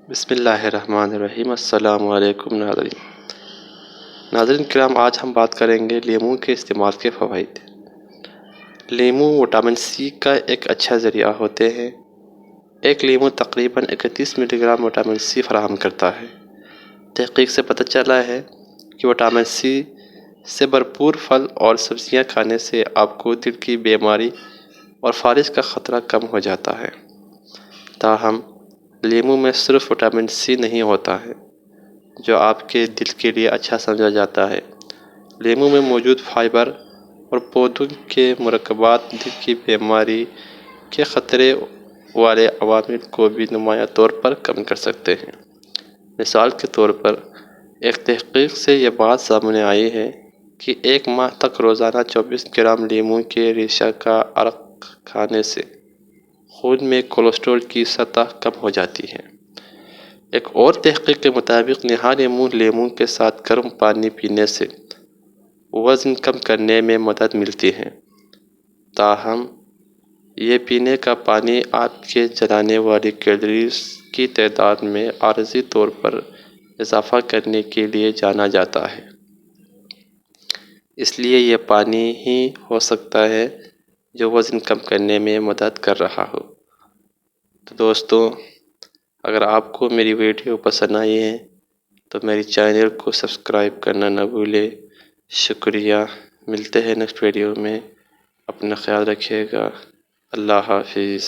بسم اللہ الرحمن الرحیم۔ السلام علیکم ناظرین کرام، آج ہم بات کریں گے لیموں کے استعمال کے فوائد۔ لیموں وٹامن سی کا ایک اچھا ذریعہ ہوتے ہیں۔ ایک لیموں تقریباً 31 ملی گرام وٹامن سی فراہم کرتا ہے۔ تحقیق سے پتہ چلا ہے کہ وٹامن سی سے بھرپور پھل اور سبزیاں کھانے سے آپ کو دل کی بیماری اور فالج کا خطرہ کم ہو جاتا ہے۔ تاہم لیموں میں صرف وٹامن سی نہیں ہوتا ہے جو آپ کے دل کے لیے اچھا سمجھا جاتا ہے۔ لیموں میں موجود فائبر اور پودوں کے مرکبات دل کی بیماری کے خطرے والے عوامل کو بھی نمایاں طور پر کم کر سکتے ہیں۔ مثال کے طور پر ایک تحقیق سے یہ بات سامنے آئی ہے کہ ایک ماہ تک روزانہ 24 گرام لیموں کے ریشہ کا عرق کھانے سے خون میں کولیسٹرول کی سطح کم ہو جاتی ہے۔ ایک اور تحقیق کے مطابق نہارے منہ لیموں کے ساتھ گرم پانی پینے سے وزن کم کرنے میں مدد ملتی ہے۔ تاہم یہ پینے کا پانی آپ کے جلانے والی کیلوریز کی تعداد میں عارضی طور پر اضافہ کرنے کے لیے جانا جاتا ہے، اس لیے یہ پانی ہی ہو سکتا ہے جو وزن کم کرنے میں مدد کر رہا ہو۔ تو دوستو، اگر آپ کو میری ویڈیو پسند آئی ہے تو میری چینل کو سبسکرائب کرنا نہ بھولے۔ شکریہ، ملتے ہیں نیکسٹ ویڈیو میں۔ اپنا خیال رکھیے گا۔ اللہ حافظ۔